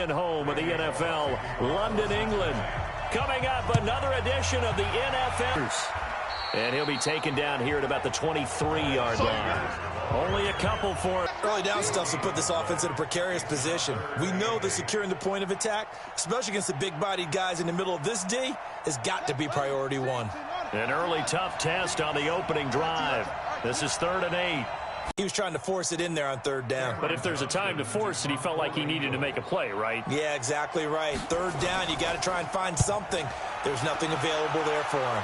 European home of the NFL, London, England. Coming up, another edition of the NFL. And he'll be taken down here at about the 23-yard line. Only a couple for it. Early down stuff to put this offense in a precarious position. We know that securing the point of attack, especially against the big-bodied guys in the middle of this D, has got to be priority one. An early tough test on the opening drive. This is 3rd and 8. He was trying to force it in there on 3rd down. But if there's a time to force it, he felt like he needed to make a play, right? Yeah, exactly right. 3rd down, you got to try and find something. There's nothing available there for him.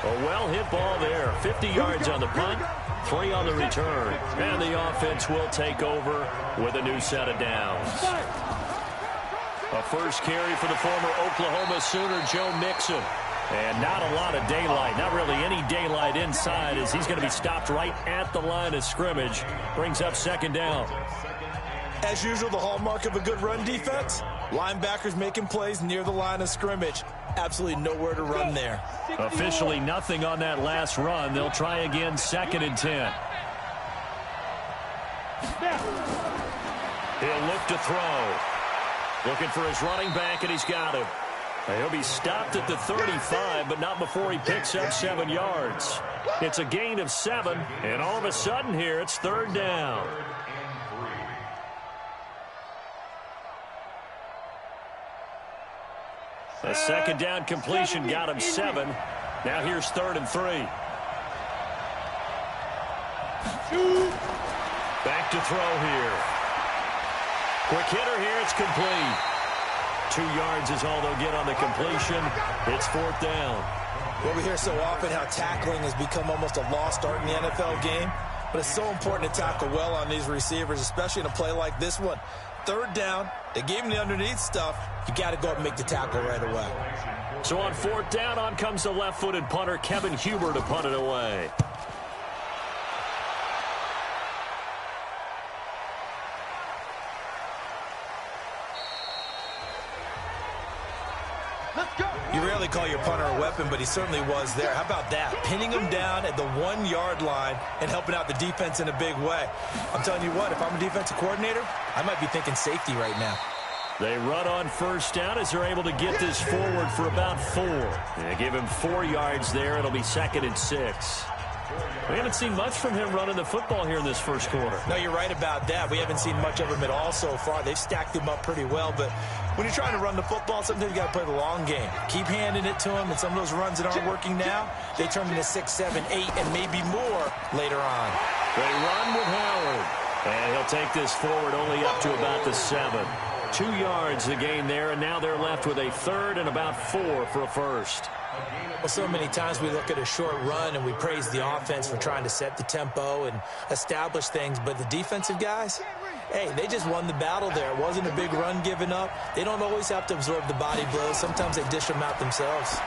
A well-hit ball there. 50 yards on the punt, 3 on the return. And the offense will take over with a new set of downs. A first carry for the former Oklahoma Sooner, Joe Mixon. And not a lot of daylight, not really any daylight inside, as he's going to be stopped right at the line of scrimmage. Brings up 2nd down. As usual, the hallmark of a good run defense, linebackers making plays near the line of scrimmage. Absolutely nowhere to run there. Officially nothing on that last run. They'll try again, 2nd and 10. He'll look to throw. Looking for his running back, and he's got him. He'll be stopped at the 35, but not before he picks up 7 yards. It's a gain of 7, and all of a sudden here, it's 3rd down. A 2nd down completion got him 7. Now here's 3rd and 3. Back to throw here. Quick hitter here, it's complete. 2 yards is all they'll get on the completion. It's 4th down. Well, we hear so often how tackling has become almost a lost art in the NFL game, but it's so important to tackle well on these receivers, especially in a play like this one. 3rd down, they gave him the underneath stuff. You got to go up and make the tackle right away. So on 4th down, on comes the left-footed punter, Kevin Huber, to punt it away. You rarely call your punter a weapon, but he certainly was there. How about that? Pinning him down at the 1-yard line and helping out the defense in a big way. I'm telling you what, if I'm a defensive coordinator, I might be thinking safety right now. They run on 1st down as they're able to get this forward for about 4. They give him 4 yards there. It'll be 2nd and 6. We haven't seen much from him running the football here in this first quarter. No, you're right about that. We haven't seen much of him at all so far. They've stacked him up pretty well, but when you're trying to run the football, sometimes you got to play the long game. Keep handing it to him, and some of those runs that aren't working now, they turn into 6, 7, 8, and maybe more later on. They run with Howard, and he'll take this forward only up to about the 7. 2 yards the gain there, and now they're left with a 3rd and about 4 for a first. Well, so many times we look at a short run and we praise the offense for trying to set the tempo and establish things, but the defensive guys, hey, they just won the battle there. It wasn't a big run given up. They don't always have to absorb the body blows. Sometimes they dish them out themselves.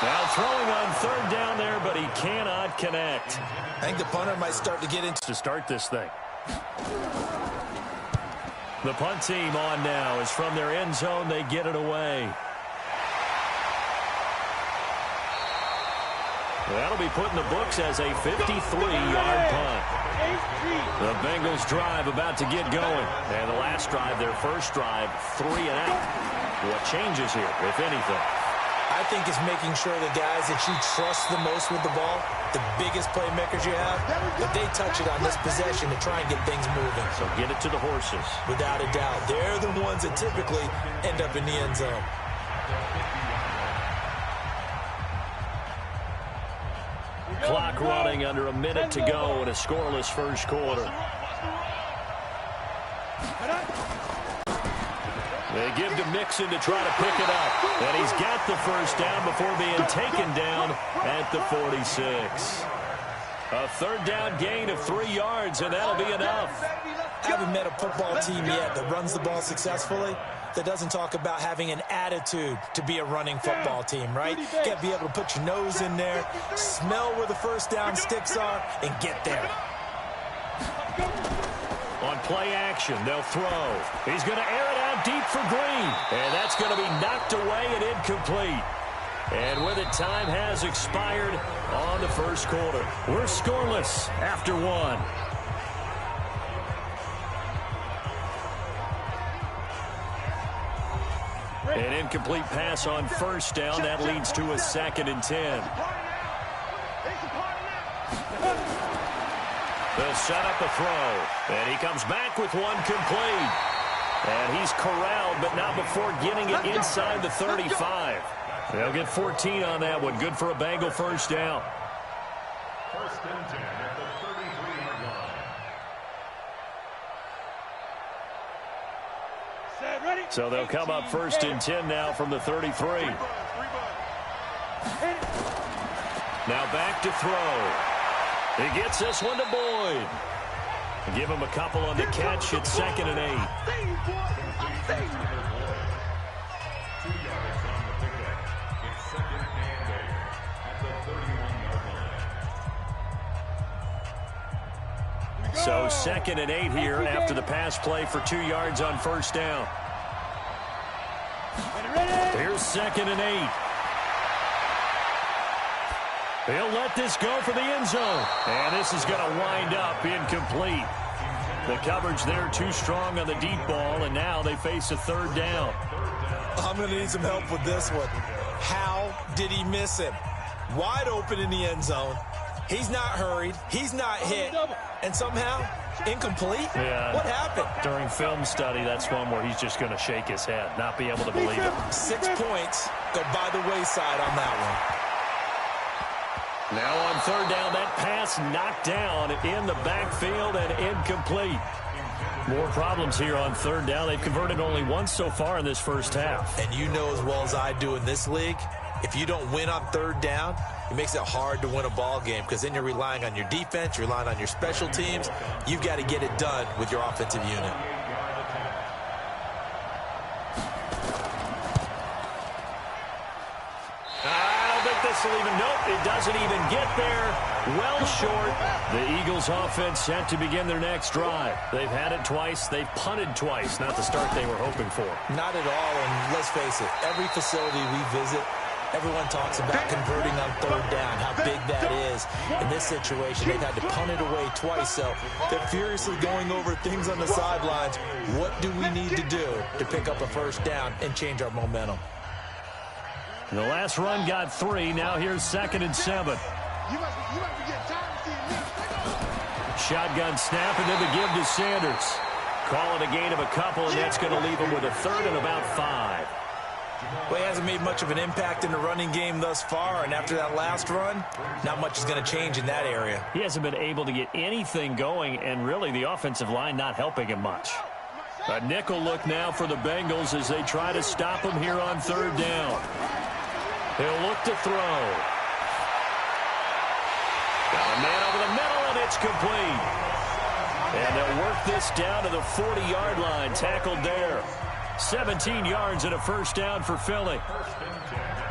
Now throwing on 3rd down there, but he cannot connect. I think the punter might start to get into to start this thing. The punt team on now is from their end zone. They get it away. That'll be put in the books as a 53-yard punt. The Bengals drive about to get going. And the last drive, their first drive, 3 and out. What changes here, if anything? I think it's making sure the guys that you trust the most with the ball, the biggest playmakers you have, that they touch it on this possession to try and get things moving. So get it to the horses. Without a doubt. They're the ones that typically end up in the end zone. Clock running under a minute to go in a scoreless first quarter. They give to Mixon to try to pick it up. And he's got the first down before being taken down at the 46. A 3rd down gain of 3 yards, and that'll be enough. I haven't met a football team yet that runs the ball successfully that doesn't talk about having an attitude to be a running football team, right? You got to be able to put your nose in there, smell where the first down sticks are, and get there. On play action, they'll throw. He's going to air it out deep for Green. And that's going to be knocked away and incomplete. And with it, time has expired on the first quarter. We're scoreless after one. An incomplete pass on first down. That leads to a 2nd and 10. They'll set up a throw. And he comes back with one complete. And he's corralled, but not before getting it inside the 35. They'll get 14 on that one. Good for a Bengal first down. First and 10 at the 33-yard line. So they'll come up first and 10 now from the 33. Now back to throw. He gets this one to Boyd. Give him a couple on the catch. It's 2nd and 8. So 2nd and 8 here after the pass play for 2 yards on first down. Here's 2nd and 8. He'll let this go for the end zone. And this is going to wind up incomplete. The coverage there too strong on the deep ball, and now they face a 3rd down. I'm going to need some help with this one. How did he miss him? Wide open in the end zone. He's not hurried. He's not hit. And somehow, incomplete? Yeah. What happened? During film study, that's one where he's just going to shake his head, not be able to believe it. 6 points go by the wayside on that one. Now on 3rd down, that pass knocked down in the backfield and incomplete. More problems here on 3rd down. They've converted only once so far in this first half. And you know as well as I do in this league, if you don't win on 3rd down, it makes it hard to win a ball game because then you're relying on your defense, you're relying on your special teams. You've got to get it done with your offensive unit. Nope, it doesn't even get there. Well short. The Eagles offense set to begin their next drive. They've had it twice. They've punted twice. Not the start they were hoping for. Not at all, and let's face it, every facility we visit, everyone talks about converting on 3rd down, how big that is. In this situation, they've had to punt it away twice, so they're furiously going over things on the sidelines. What do we need to do to pick up a 1st down and change our momentum? The last run got 3. Now here's 2nd and 7. Shotgun snap, and then the give to Sanders. Call it a gain of a couple, and that's going to leave him with a 3rd and about 5. Well, he hasn't made much of an impact in the running game thus far, and after that last run, not much is going to change in that area. He hasn't been able to get anything going, and really the offensive line not helping him much. A nickel look now for the Bengals as they try to stop him here on 3rd down. He'll look to throw. Got a man over the middle, and it's complete. And they'll work this down to the 40-yard line. Tackled there. 17 yards and a 1st down for Philly.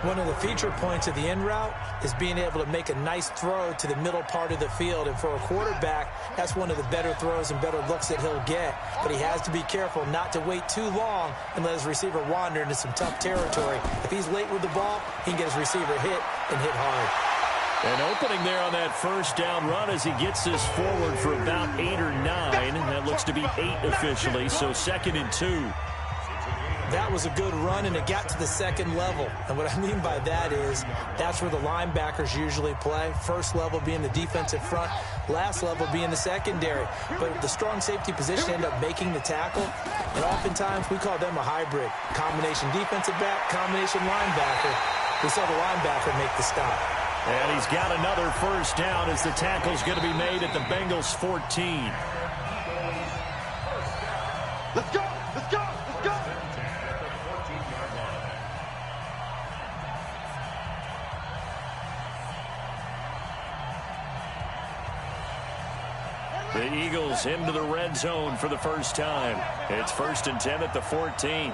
One of the feature points of the in route is being able to make a nice throw to the middle part of the field. And for a quarterback, that's one of the better throws and better looks that he'll get. But he has to be careful not to wait too long and let his receiver wander into some tough territory. If he's late with the ball, he can get his receiver hit and hit hard. An opening there on that 1st down run as he gets this forward for about 8 or 9. That looks to be 8 officially, so 2nd and 2. That was a good run, and it got to the 2nd level. And what I mean by that is that's where the linebackers usually play. First level being the defensive front, last level being the secondary. But the strong safety position end up making the tackle, and oftentimes we call them a hybrid. Combination defensive back, combination linebacker. We saw the linebacker make the stop. And he's got another 1st down as the tackle's going to be made at the Bengals 14. Let's go! Let's go! Let's go! The Eagles into the red zone for the first time. It's 1st and 10 at the 14.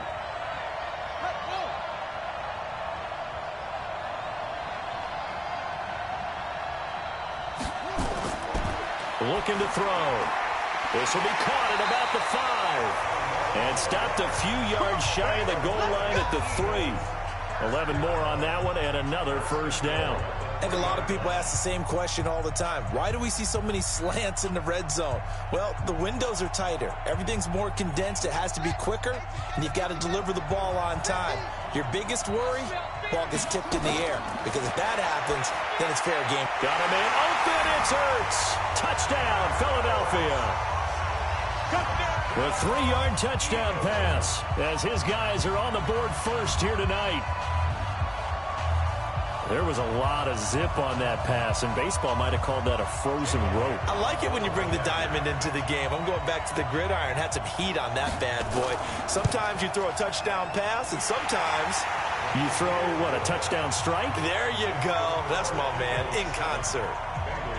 Looking to throw. This will be caught at about the 5. And stopped a few yards shy of the goal line at the 3. 11 more on that one and another first down. I think a lot of people ask the same question all the time. Why do we see so many slants in the red zone? Well, the windows are tighter. Everything's more condensed. It has to be quicker, and you've got to deliver the ball on time. Your biggest worry, ball gets tipped in the air, because if that happens, then it's fair game. Got him in. Open. It's Ertz. Touchdown, Philadelphia. A 3-yard touchdown pass as his guys are on the board first here tonight. There was a lot of zip on that pass, and baseball might have called that a frozen rope. I like it when you bring the diamond into the game. I'm going back to the gridiron. Had some heat on that bad boy. Sometimes you throw a touchdown pass, and sometimes you throw, what, a touchdown strike? There you go. That's my man, in concert.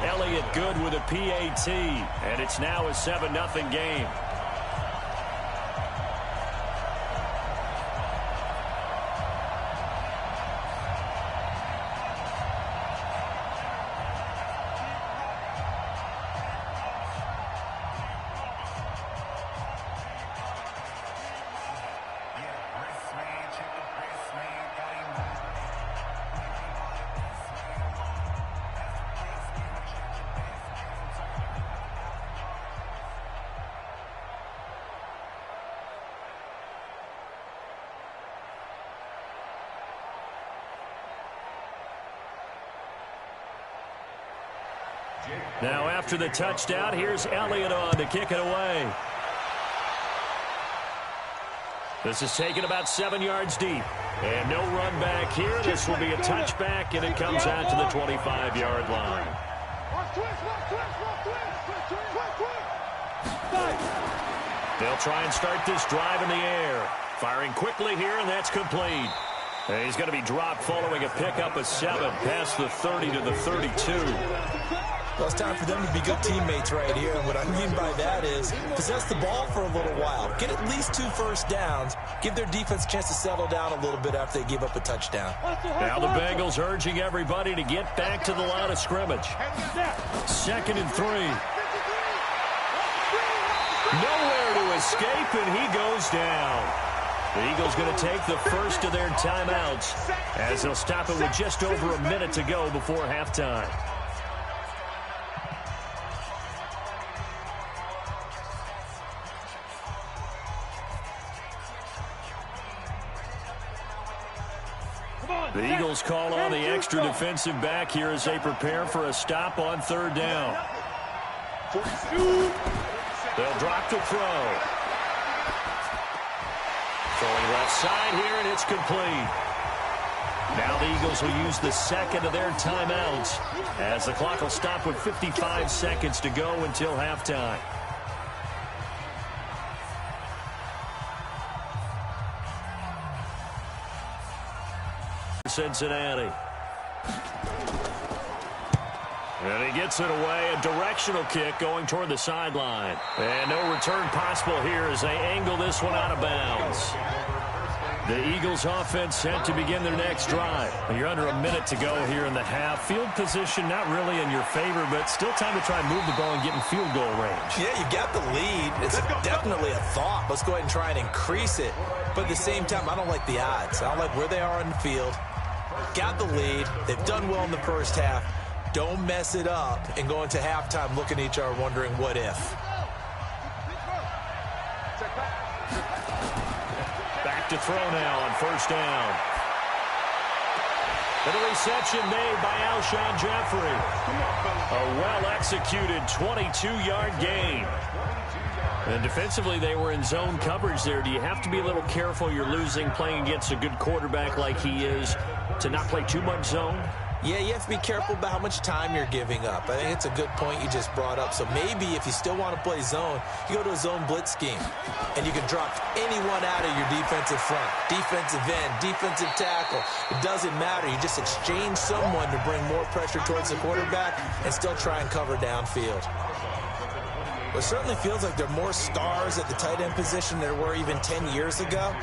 Elliott good with a PAT, and it's now a 7-0 game. Now after the touchdown, here's Elliott on to kick it away. This is taken about 7 yards deep. And no run back here. This will be a touchback, and it comes out to the 25-yard line. They'll try and start this drive in the air. Firing quickly here, and that's complete. And he's going to be dropped following a pickup of 7 past the 30 to the 32. Well, it's time for them to be good teammates right here. And what I mean by that is possess the ball for a little while. Get at least 2 first downs. Give their defense a chance to settle down a little bit after they give up a touchdown. Now the Bengals urging everybody to get back to the line of scrimmage. 2nd and 3. Nowhere to escape, and he goes down. The Eagles going to take the first of their timeouts as they'll stop it with just over a minute to go before halftime. The Eagles call on the extra defensive back here as they prepare for a stop on 3rd down. They'll drop the throw. Throwing left side here, and it's complete. Now the Eagles will use the 2nd of their timeouts as the clock will stop with 55 seconds to go until halftime. Cincinnati. And he gets it away. A directional kick going toward the sideline. And no return possible here as they angle this one out of bounds. The Eagles offense set to begin their next drive. You're under a minute to go here in the half. Field position not really in your favor, but still time to try and move the ball and get in field goal range. Yeah, you got the lead. It's definitely a thought. Let's go ahead and try and increase it. But at the same time, I don't like the odds. I don't like where they are on the field. Got the lead. They've done well in the first half. Don't mess it up and go into halftime looking at each other wondering what if. Back to throw now on 1st down. And a reception made by Alshon Jeffrey. A well-executed 22-yard gain. And defensively, they were in zone coverage there. Do you have to be a little careful? You're losing, playing against a good quarterback like he is, to not play too much zone? Yeah, you have to be careful about how much time you're giving up. I think it's a good point you just brought up. So maybe if you still want to play zone, you go to a zone blitz scheme. And you can drop anyone out of your defensive front. Defensive end, defensive tackle. It doesn't matter. You just exchange someone to bring more pressure towards the quarterback and still try and cover downfield. It certainly feels like there are more stars at the tight end position than there were even 10 years ago.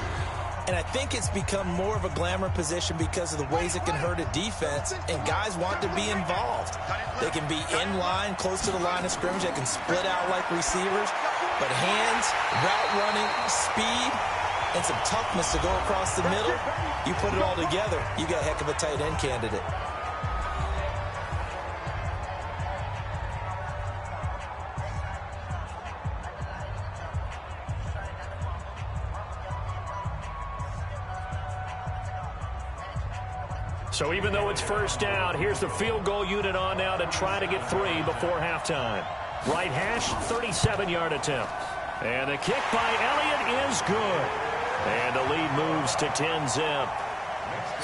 And I think it's become more of a glamour position because of the ways it can hurt a defense, and guys want to be involved. They can be in line, close to the line of scrimmage. They can split out like receivers. But hands, route running, speed, and some toughness to go across the middle. You put it all together, you got a heck of a tight end candidate. So even though it's first down, here's the field goal unit on now to try to get 3 before halftime. Right hash, 37-yard attempt. And the kick by Elliott is good. And the lead moves to 10-zip.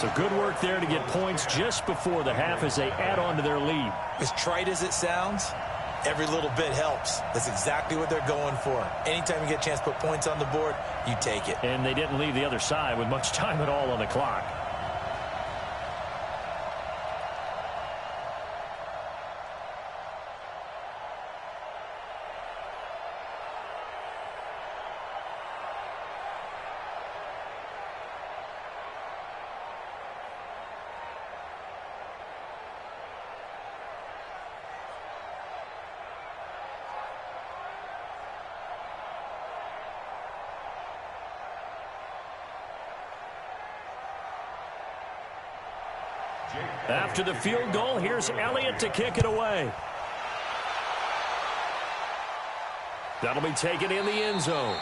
So good work there to get points just before the half as they add on to their lead. As trite as it sounds, every little bit helps. That's exactly what they're going for. Anytime you get a chance to put points on the board, you take it. And they didn't leave the other side with much time at all on the clock. After the field goal, here's Elliott to kick it away. That'll be taken in the end zone.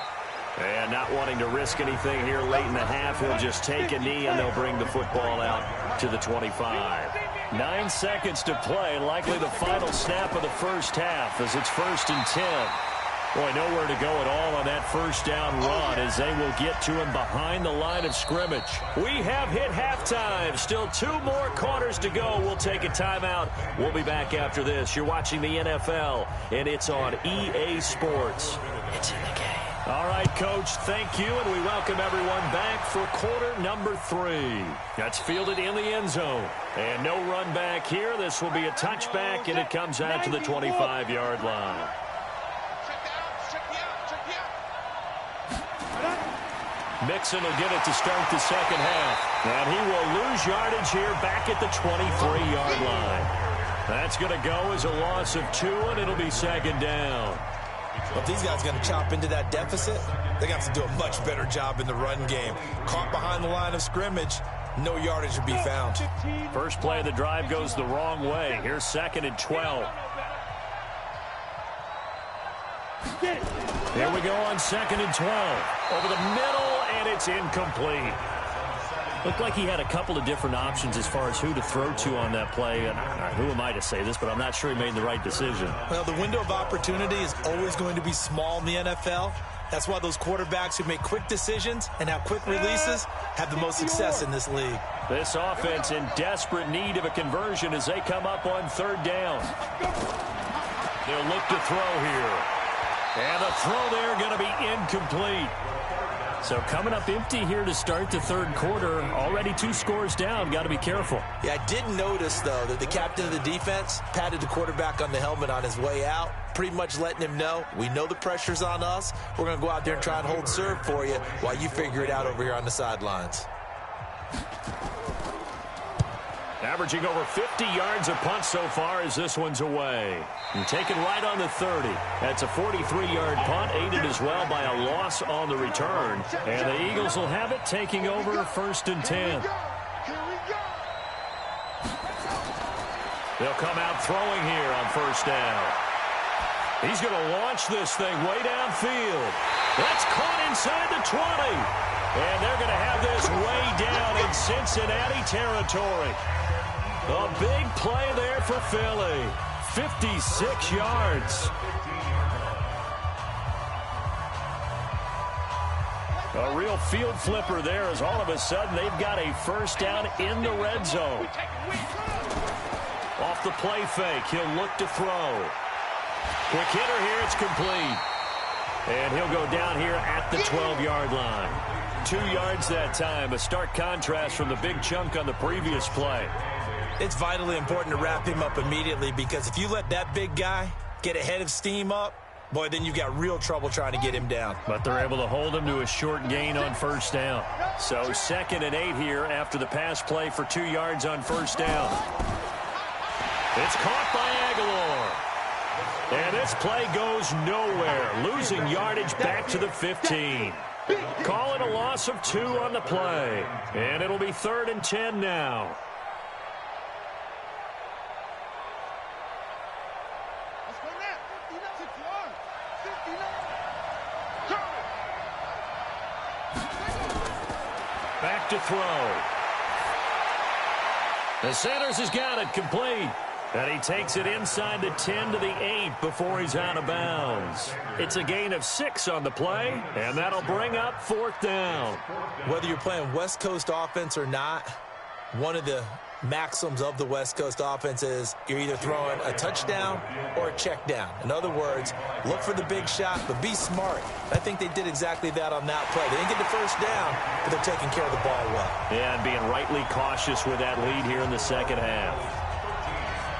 And not wanting to risk anything here late in the half, he'll just take a knee and they'll bring the football out to the 25. 9 seconds to play, likely the final snap of the first half as it's 1st and 10. Boy, nowhere to go at all on that first down run as they will get to him behind the line of scrimmage. We have hit halftime. Still 2 more quarters to go. We'll take a timeout. We'll be back after this. You're watching the NFL, and it's on EA Sports. It's in the game. All right, Coach, thank you, and we welcome everyone back for quarter number 3. That's fielded in the end zone. And no run back here. This will be a touchback, and it comes out to the 25-yard line. Mixon will get it to start the second half. And he will lose yardage here back at the 23-yard line. That's going to go as a loss of 2, and it'll be second down. Well, if these guys are going to chop into that deficit, they're going to have to do a much better job in the run game. Caught behind the line of scrimmage, no yardage will be found. First play of the drive goes the wrong way. Here's 2nd and 12. Here we go on 2nd and 12. Over the middle, and it's incomplete. Looked like he had a couple of different options as far as who to throw to on that play. And who am I to say this, but I'm not sure he made the right decision. Well, the window of opportunity is always going to be small in the NFL. That's why those quarterbacks who make quick decisions and have quick releases have the most success in this league. This offense in desperate need of a conversion as they come up on 3rd down. They'll look to throw here. And the throw there going to be incomplete. So coming up empty here to start the 3rd quarter. Already 2 scores down. Got to be careful. Yeah, I did notice, though, that the captain of the defense patted the quarterback on the helmet on his way out, pretty much letting him know, we know the pressure's on us. We're going to go out there and try and hold serve for you while you figure it out over here on the sidelines. Averaging over 50 yards a punt so far as this one's away. And taken right on the 30. That's a 43-yard punt, aided as well by a loss on the return. And the Eagles will have it, taking over 1st and 10. They'll come out throwing here on 1st down. He's going to launch this thing way downfield. That's caught inside the 20. And they're going to have this way down in Cincinnati territory. A big play there for Philly. 56 yards. A real field flipper there as all of a sudden they've got a 1st down in the red zone. Off the play fake, he'll look to throw. Quick hitter here, it's complete. And he'll go down here at the 12-yard line. 2 yards that time, a stark contrast from the big chunk on the previous play. It's vitally important to wrap him up immediately because if you let that big guy get ahead of steam up, boy, then you've got real trouble trying to get him down. But they're able to hold him to a short gain on 1st down. So 2nd and 8 here after the pass play for 2 yards on 1st down. It's caught by Aguilar. And this play goes nowhere, losing yardage back to the 15. Call it a loss of 2 on the play. And it'll be 3rd and 10 now. Back to throw. The Sanders has got it complete. And he takes it inside the 10 to the 8 before he's out of bounds. It's a gain of 6 on the play, and that'll bring up 4th down. Whether you're playing West Coast offense or not, one of the maxims of the West Coast offense is you're either throwing a touchdown or a check down. In other words, look for the big shot, but be smart. I think they did exactly that on that play. They didn't get the first down, but they're taking care of the ball well. Yeah, and being rightly cautious with that lead here in the second half.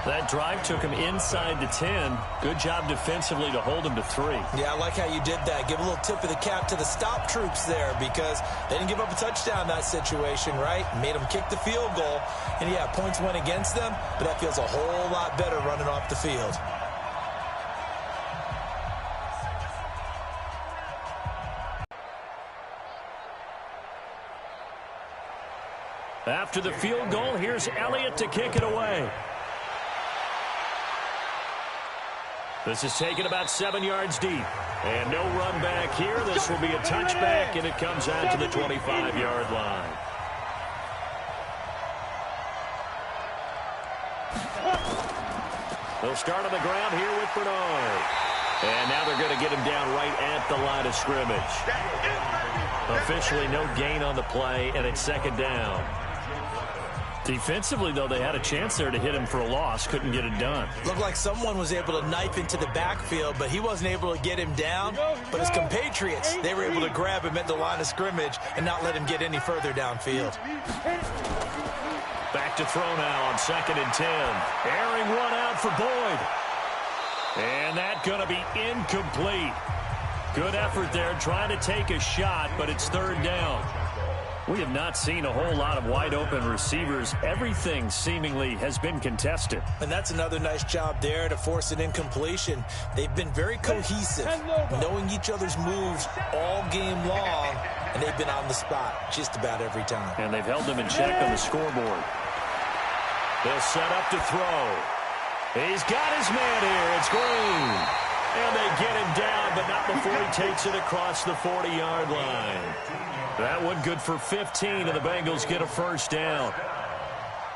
That drive took him inside the 10. Good job defensively to hold him to 3. Yeah, I like how you did that. Give a little tip of the cap to the stop troops there because they didn't give up a touchdown in that situation, right? Made them kick the field goal. And, yeah, points went against them, but that feels a whole lot better running off the field. After the field goal, here's Elliott to kick it away. This is taken about 7 yards deep. And no run back here. This will be a touchback, and it comes out to the 25-yard line. They'll start on the ground here with Bernard. And now they're going to get him down right at the line of scrimmage. Officially no gain on the play, and it's 2nd down. Defensively, though, they had a chance there to hit him for a loss. Couldn't get it done. Looked like someone was able to knife into the backfield, but he wasn't able to get him down. But his compatriots, they were able to grab him at the line of scrimmage and not let him get any further downfield. Back to throw now on 2nd and 10. Airing one out for Boyd. And that's going to be incomplete. Good effort there trying to take a shot, but it's 3rd down. We have not seen a whole lot of wide-open receivers. Everything seemingly has been contested. And that's another nice job there to force an incompletion. They've been very cohesive, knowing each other's moves all game long, and they've been on the spot just about every time. And they've held them in check on the scoreboard. They'll set up to throw. He's got his man here. It's Green. And they get him down, but not before he takes it across the 40-yard line. That one good for 15, and the Bengals get a 1st down.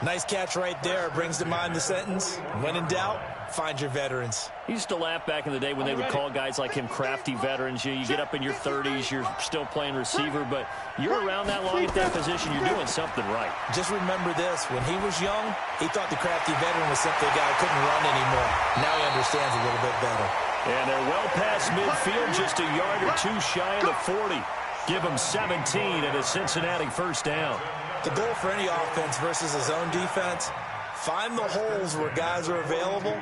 Nice catch right there. Brings to mind the sentence, when in doubt, find your veterans. He used to laugh back in the day when they would call guys like him crafty veterans. You get up in your 30s, you're still playing receiver, but you're around that long at that position, you're doing something right. Just remember this. When he was young, he thought the crafty veteran was simply a guy who couldn't run anymore. Now he understands a little bit better. And they're well past midfield, just a yard or 2 shy of the 40. Give them 17 and a Cincinnati 1st down. The goal for any offense versus a zone defense, find the holes where guys are available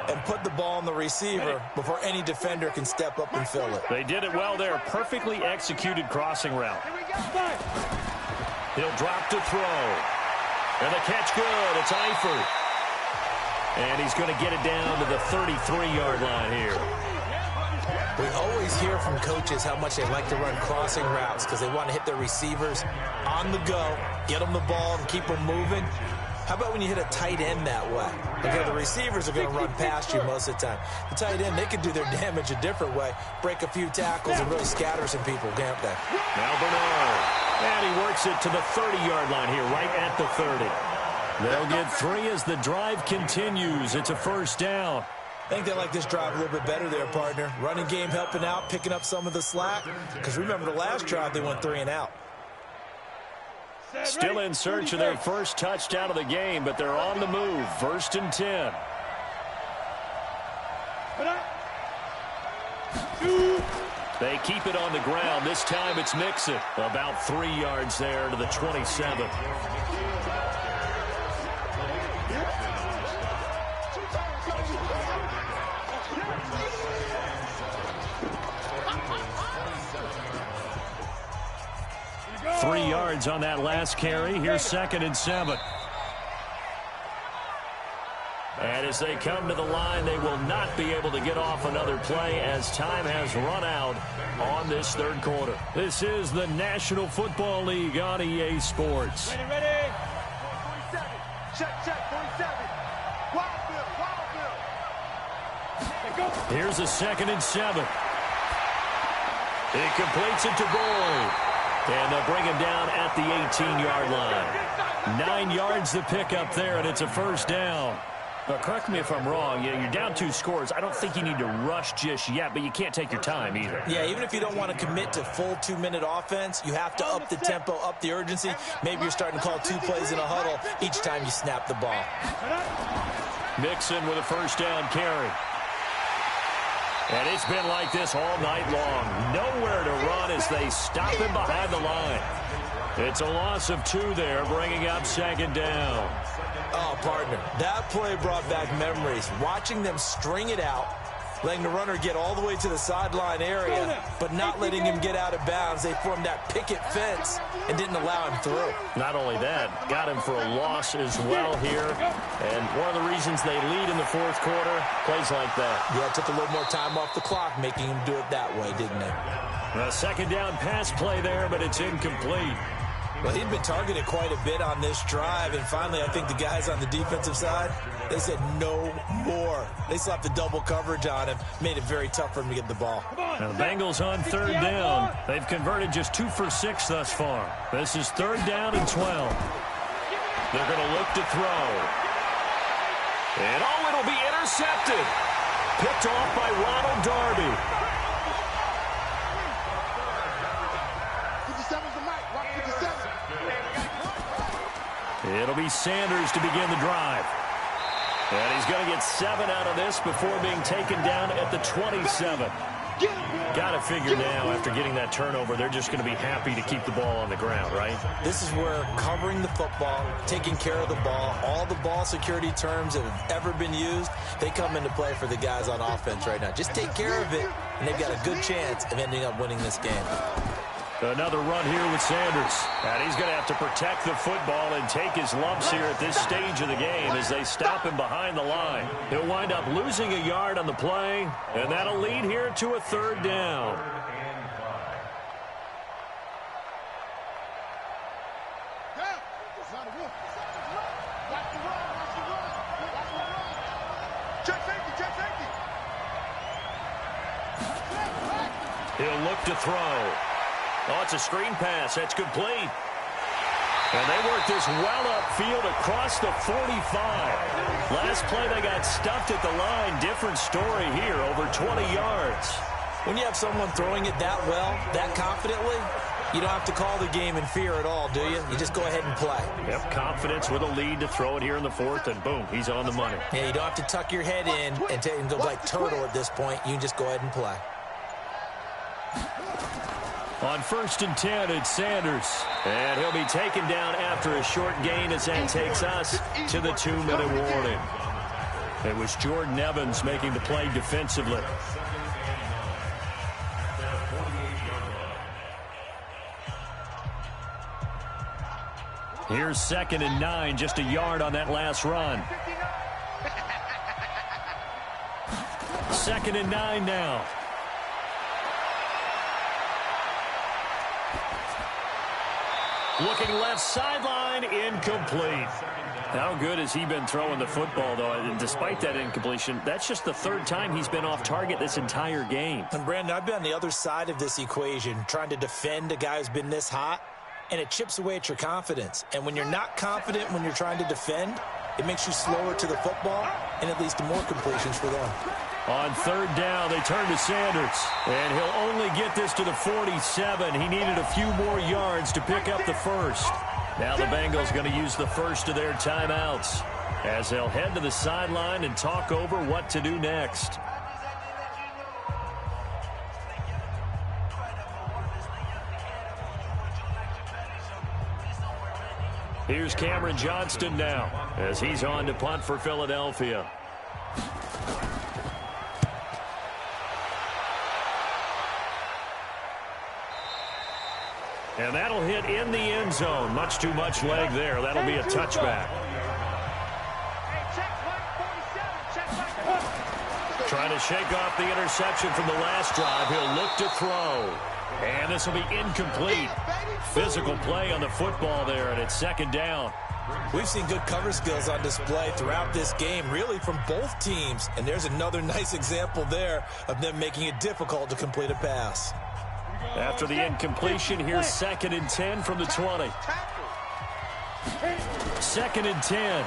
and put the ball on the receiver before any defender can step up and fill it. They did it well there. Perfectly executed crossing route. He'll drop to throw. And the catch good. It's Eifert. And he's going to get it down to the 33-yard line here. We always hear from coaches how much they like to run crossing routes because they want to hit their receivers on the go, get them the ball, and keep them moving. How about when you hit a tight end that way? Okay, the receivers are going to run past you most of the time. The tight end, they can do their damage a different way, break a few tackles and really scatter some people, can't they? Now Bernard. And he works it to the 30-yard line here, right at the 30. They'll get 3 as the drive continues. It's a 1st down. I think they like this drive a little bit better there, partner. Running game helping out, picking up some of the slack. Because remember the last drive, they went 3 and out. Still in search of their first touchdown of the game, but they're on the move. 1st and 10. They keep it on the ground. This time it's Mixon. About 3 yards there to the 27. Three yards on that last carry. Here's 2nd and 7. And And as they come to the line, they will not be able to get off another play as time has run out on this third quarter. This is the National Football League on EA Sports. Ready, ready. 47. Check, 47. Wild Bill. Here's a 2nd and 7. He completes it to Boyd. And they'll bring him down at the 18-yard line. 9 yards to pick up there, and it's a first down. But correct me if I'm wrong, you're down 2 scores. I don't think you need to rush just yet, but you can't take your time either. Yeah, even if you don't want to commit to full 2-minute offense, you have to up the tempo, up the urgency. Maybe you're starting to call 2 plays in a huddle each time you snap the ball. Mixon with a first down carry. And it's been like this all night long. Nowhere to run as they stop him behind the line. It's a loss of 2 there, bringing up 2nd down. Oh, partner, that play brought back memories. Watching them string it out, letting the runner get all the way to the sideline area, but not letting him get out of bounds. They formed that picket fence and didn't allow him through. Not only that, got him for a loss as well here. And one of the reasons they lead in the 4th quarter, plays like that. Yeah, it took a little more time off the clock, making him do it that way, didn't it? A 2nd down pass play there, but it's incomplete. Well, he'd been targeted quite a bit on this drive, and finally I think the guys on the defensive side, they said no more. They slapped the double coverage on him, made it very tough for him to get the ball. Now the Bengals on 3rd down. They've converted just 2 for 6 thus far. This is 3rd down and 12. They're going to look to throw. And it'll be intercepted. Picked off by Ronald Darby. It'll be Sanders to begin the drive. And he's going to get 7 out of this before being taken down at the 27. Got to figure now, after getting that turnover, they're just going to be happy to keep the ball on the ground, right? This is where covering the football, taking care of the ball, all the ball security terms that have ever been used, they come into play for the guys on offense right now. Just take care of it, and they've got a good chance of ending up winning this game. Another run here with Sanders. And he's going to have to protect the football and take his lumps here at this stage of the game as they stop him behind the line. He'll wind up losing a yard on the play, and that'll lead here to a 3rd down. He'll look to throw. Oh, it's a screen pass. That's complete. And they work this well upfield across the 45. Last play, they got stuffed at the line. Different story here, over 20 yards. When you have someone throwing it that well, that confidently, you don't have to call the game in fear at all, do you? You just go ahead and play. Yep, confidence with a lead to throw it here in the 4th, and boom, he's on the money. Yeah, you don't have to tuck your head in and go like turtle at this point. You can just go ahead and play. On 1st and 10, it's Sanders. And he'll be taken down after a short gain as that takes us to the 2-minute warning. It was Jordan Evans making the play defensively. Here's 2nd and 9, just a yard on that last run. 2nd and 9 now. Looking left sideline, incomplete. How good has he been throwing the football, though? And despite that incompletion, that's just the 3rd time he's been off target this entire game. And, Brandon, I've been on the other side of this equation, trying to defend a guy who's been this hot, and it chips away at your confidence. And when you're not confident when you're trying to defend, it makes you slower to the football, and it leads to more completions for them. On 3rd down, they turn to Sanders. And he'll only get this to the 47. He needed a few more yards to pick up the 1st. Now the Bengals going to use the 1st of their timeouts as they'll head to the sideline and talk over what to do next. Here's Cameron Johnston now as he's on to punt for Philadelphia. And that'll hit in the end zone. Much too much leg there. That'll be a touchback. Hey, check 147. Trying to shake off the interception from the last drive. He'll look to throw. And this will be incomplete. Physical play on the football there, and it's second down. We've seen good cover skills on display throughout this game, really from both teams. And there's another nice example there of them making it difficult to complete a pass. After the incompletion, here's 2nd and 10 from the 20. 2nd and 10.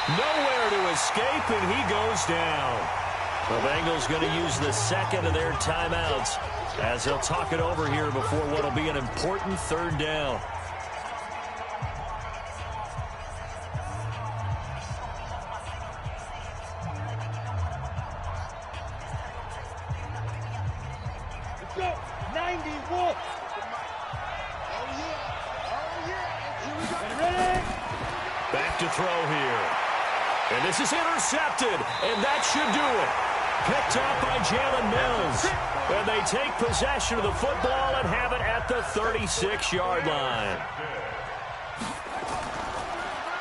Nowhere to escape, and he goes down. The Bengals going to use the second of their timeouts as they'll talk it over here before what will be an important 3rd down. Let's go. 91. Back to throw here. And this is intercepted, and that should do it. Picked up by Jalen Mills. And they take possession of the football and have it at the 36-yard line.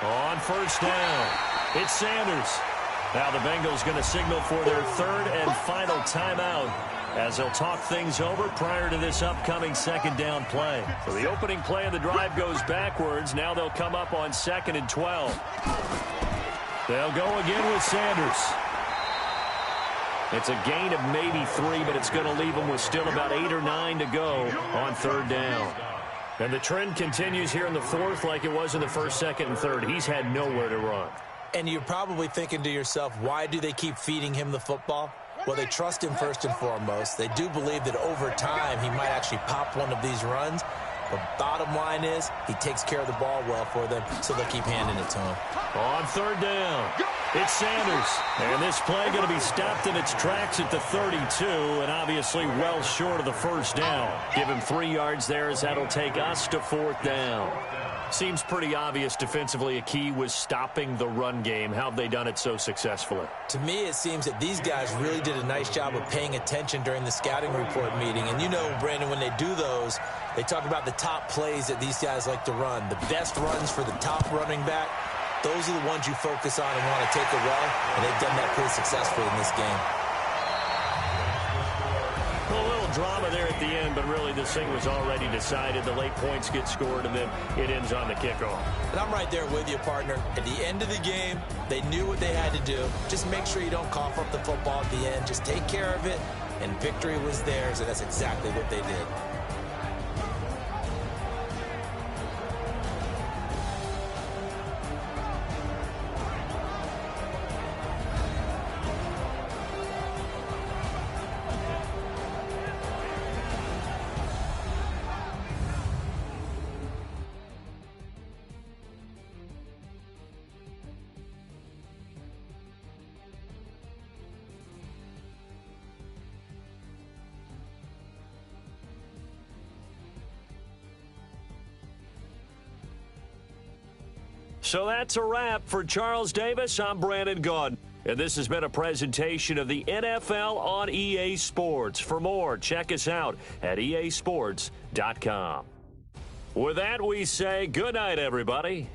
On 1st down, it's Sanders. Now the Bengals going to signal for their 3rd and final timeout as they'll talk things over prior to this upcoming 2nd down play. So the opening play of the drive goes backwards. Now they'll come up on 2nd and 12. They'll go again with Sanders. It's a gain of maybe 3, but it's going to leave them with still about 8 or 9 to go on 3rd down. And the trend continues here in the 4th like it was in the 1st, 2nd, and 3rd. He's had nowhere to run. And you're probably thinking to yourself, why do they keep feeding him the football? Well, they trust him first and foremost. They do believe that over time he might actually pop one of these runs. But bottom line is he takes care of the ball well for them, so they'll keep handing it to him. On 3rd down, it's Sanders. And this play going to be stopped in its tracks at the 32, and obviously well short of the 1st down. Give him 3 yards there as that'll take us to 4th down. Seems pretty obvious defensively a key was stopping the run game. How have they done it so successfully? To me, it seems that these guys really did a nice job of paying attention during the scouting report meeting. And you know, Brandon, when they do those, they talk about the top plays that these guys like to run. The best runs for the top running back, those are the ones you focus on and want to take away. And they've done that pretty successfully in this game. A little drama there at the end, but really this thing was already decided. The late points get scored, and then it ends on the kickoff. And I'm right there with you, partner. At the end of the game, they knew what they had to do. Just make sure you don't cough up the football at the end. Just take care of it, and victory was theirs, and that's exactly what they did. So that's a wrap. For Charles Davis, I'm Brandon Gaudin. And this has been a presentation of the NFL on EA Sports. For more, check us out at easports.com. With that, we say good night, everybody.